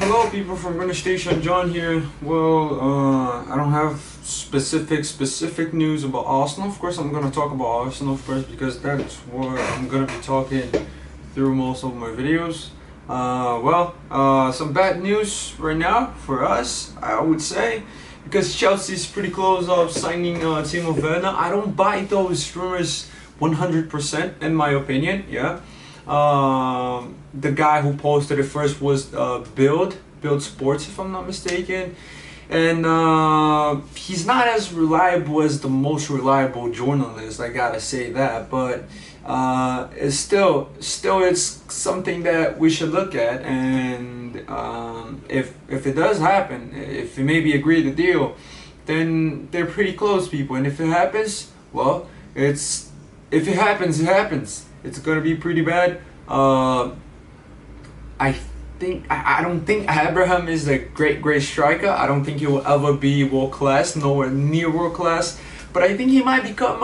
Hello people from Gunner Station, John here. Well, I don't have specific news about Arsenal. Of course, I'm gonna talk about Arsenal first because that's what I'm gonna be talking through most of my videos. Some bad news right now for us, I would say, because Chelsea's pretty close of signing Timo Werner. I don't buy those rumors 100% in my opinion. Yeah. The guy who posted it first was Build Sports, if I'm not mistaken, and he's not as reliable as the most reliable journalist. I gotta say that, but it's still it's something that we should look at. And if it does happen, if they maybe agree the deal, then they're pretty close, people. And if it happens, well, if it happens, it happens. It's gonna be pretty bad. I don't think Abraham is a great striker. I don't think he will ever be world class, nowhere near world class. But I think he might become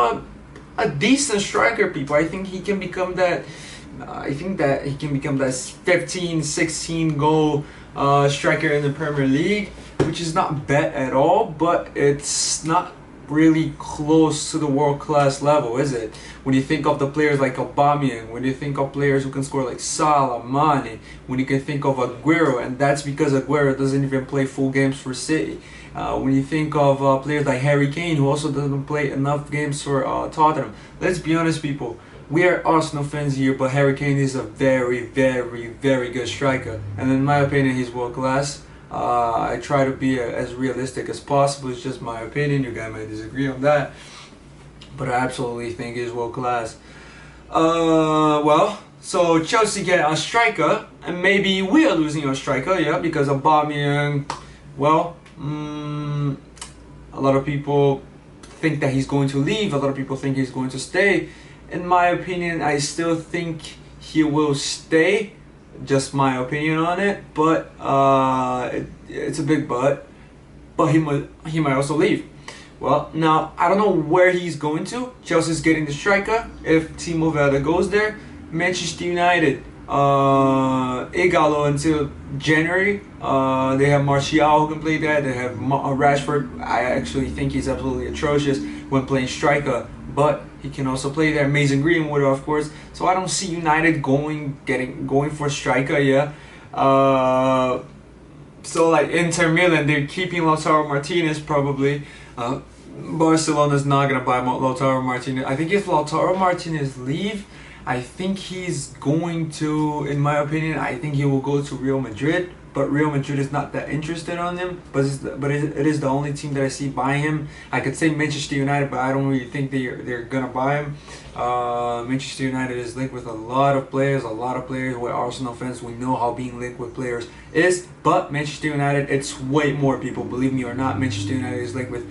a decent striker, people. I think he can become that. I think that he can become that 15, 16 goal striker in the Premier League, which is not bad at all. But it's not really close to the world-class level, is it? When you think of the players like Aubameyang, when you think of players who can score like Salah, Mane, when you can think of Aguero, and that's because Aguero doesn't even play full games for City. When you think of players like Harry Kane, who also doesn't play enough games for Tottenham. Let's be honest, people. We are Arsenal fans here, but Harry Kane is a very good striker, and in my opinion, he's world-class. I try to be as realistic as possible. It's just my opinion. You guys might disagree on that, but I absolutely think he's world class. So Chelsea get a striker, and maybe we are losing a striker, yeah, because Aubameyang. Well, a lot of people think that he's going to leave. A lot of people think he's going to stay. In my opinion, I still think he will stay. Just my opinion on it, but it's a big but he might also leave. Well, now I don't know where he's going to. Chelsea's getting the striker. If Timo Werner goes there, Manchester United, Igalo until January. They have Martial who can play that. They have Rashford. I actually think he's absolutely atrocious when playing striker, but he can also play there. Mason Greenwood, of course. So I don't see United going for a striker. Yeah. So like Inter Milan, they're keeping Lautaro Martinez probably. Barcelona's not gonna buy Lautaro Martinez. I think if Lautaro Martinez leave, I think he's going to, in my opinion, I think he will go to Real Madrid. But Real Madrid is not that interested on him. But it is the only team that I see buying him. I could say Manchester United, but I don't really think they're gonna buy him. Manchester United is linked with a lot of players. We're Arsenal fans. We know how being linked with players is. But Manchester United, it's way more, people. Believe me or not, Manchester United is linked with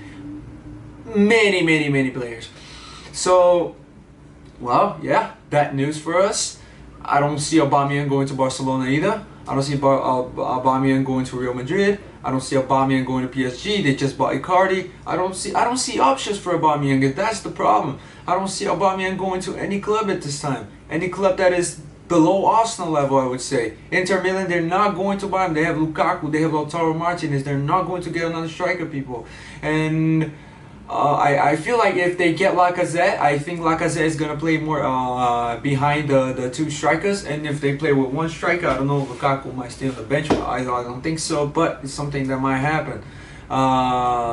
many players. So, well, yeah, bad news for us. I don't see Aubameyang going to Barcelona either. I don't see Aubameyang going to Real Madrid. I don't see Aubameyang going to PSG. They just bought Icardi. I don't see options for Aubameyang, and that's the problem. I don't see Aubameyang going to any club at this time. Any club that is below Arsenal level, I would say. Inter Milan, they're not going to buy him. They have Lukaku. They have Lautaro Martinez. They're not going to get another striker, people. And I feel like if they get Lacazette, I think Lacazette is going to play more behind the two strikers. And if they play with one striker, I don't know, Lukaku might stay on the bench. I don't think so, but it's something that might happen.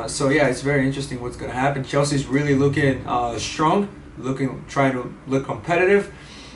So yeah, it's very interesting what's going to happen. Chelsea's really looking strong, trying to look competitive.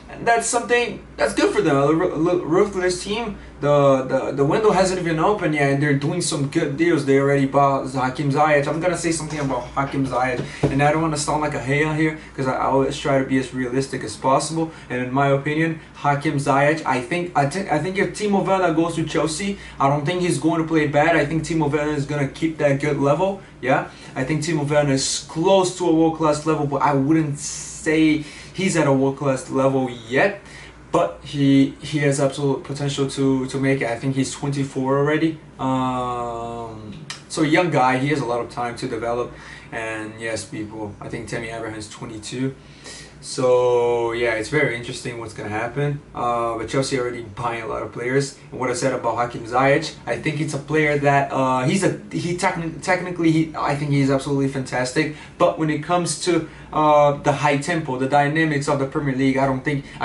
And that's something that's good for them. A ruthless team. The window hasn't even opened yet, and they're doing some good deals. They already bought Hakim Ziyech. I'm gonna say something about Hakim Ziyech, and I don't want to sound like a hater here because I always try to be as realistic as possible. And in my opinion, Hakim Ziyech, I think if Timo Werner goes to Chelsea, I don't think he's going to play bad. I think Timo Werner is gonna keep that good level. Yeah, I think Timo Werner is close to a world-class level, but I wouldn't say he's at a world-class level yet. But he has absolute potential to make it. I think he's 24 already. So a young guy, he has a lot of time to develop. And yes, people, I think Tammy Abraham is 22. So yeah, it's very interesting what's gonna happen. But Chelsea already buying a lot of players. And what I said about Hakim Ziyech, I think it's a player that I think he's absolutely fantastic. But when it comes to the high tempo, the dynamics of the Premier League, I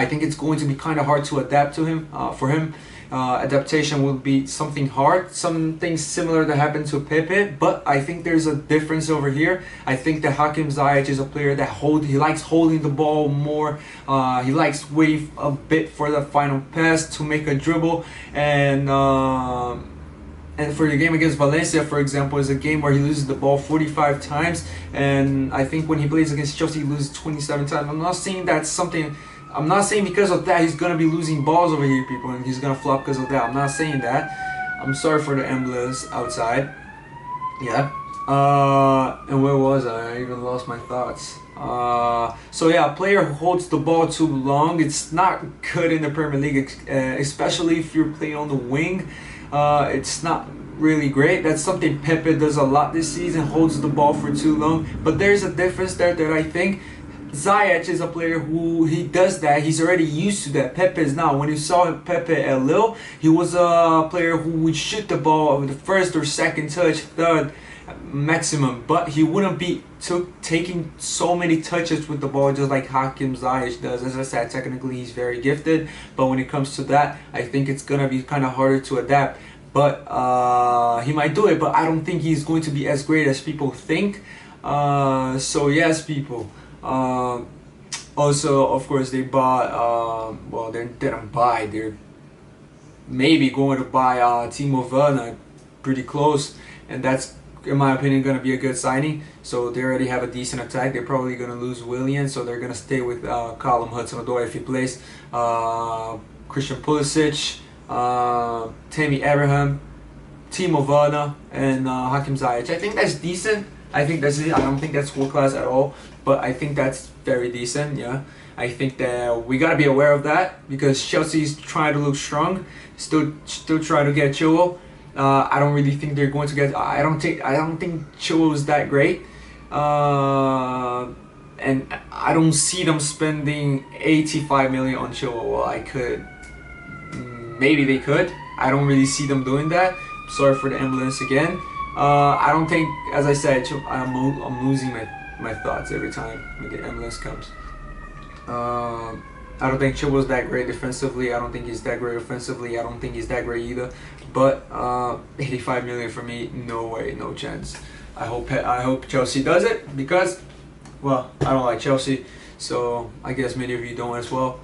think it's going to be kind of hard to adapt to him. For him, adaptation will be something hard, something similar that happened to Pepe, but I think there's a difference over here. I think that Hakim Ziyech is a player that he likes holding the ball more. He likes wait a bit for the final pass to make a dribble, and for the game against Valencia, for example, is a game where he loses the ball 45 times, and I think when he plays against Chelsea, he loses 27 times. I'm not saying because of that he's gonna be losing balls over here, people, and he's gonna flop because of that. I'm not saying that. I'm sorry for the emblems outside. Yeah. And where was I? I even lost my thoughts. So yeah, a player who holds the ball too long, it's not good in the Premier League, especially if you're playing on the wing. It's not really great. That's something Pepe does a lot this season, holds the ball for too long. But there's a difference there that I think Ziyech is a player who he does that. He's already used to that. Pepe is not. When you saw Pepe at Lille, he was a player who would shoot the ball with the first or second touch, third maximum, but he wouldn't be taking so many touches with the ball just like Hakim Ziyech does. As I said, technically he's very gifted, but when it comes to that, I think it's gonna be kind of harder to adapt. But he might do it, but I don't think he's going to be as great as people think. So yes, people. Also, of course, they bought. Well, they didn't buy. They're maybe going to buy Timo Werner, pretty close, and that's, in my opinion, going to be a good signing. So they already have a decent attack. They're probably going to lose Willian, so they're going to stay with Callum Hudson-Odoi if he plays. Christian Pulisic, Tammy Abraham, Timo Werner, and Hakim Ziyech. I think that's decent. I think that's it. I don't think that's world class at all, but I think that's very decent. Yeah, I think that we gotta be aware of that because Chelsea's trying to look strong, still trying to get Chilwell. I don't really think they're going to get. I don't think Chilwell is that great, and I don't see them spending 85 million on Chilwell. Well, maybe they could. I don't really see them doing that. Sorry for the ambulance again. I don't think, as I said, I'm losing my thoughts every time when the ambulance comes. I don't think Chilwell's that great defensively. I don't think he's that great offensively. I don't think he's that great either. But 85 million for me, no way, no chance. I hope Chelsea does it because, well, I don't like Chelsea, so I guess many of you don't as well.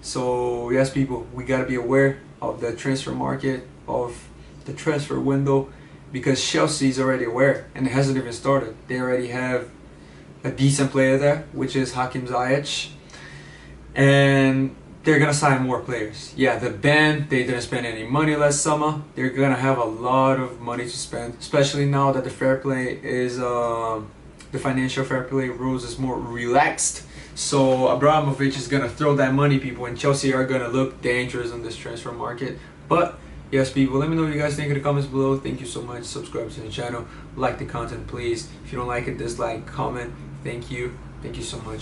So yes, people, we gotta be aware of the transfer market, of the transfer window, because Chelsea's already aware and it hasn't even started. They already have a decent player there, which is Hakim Ziyech, and they're gonna sign more players. Yeah, the band, they didn't spend any money last summer. They're gonna have a lot of money to spend, especially now that the fair play is the financial fair play rules is more relaxed. So Abramovich is gonna throw that money, people, and Chelsea are gonna look dangerous on this transfer market. But yes, people, let me know what you guys think in the comments below. Thank you so much. Subscribe to the channel, like the content, please. If you don't like it, dislike, comment. Thank you so much.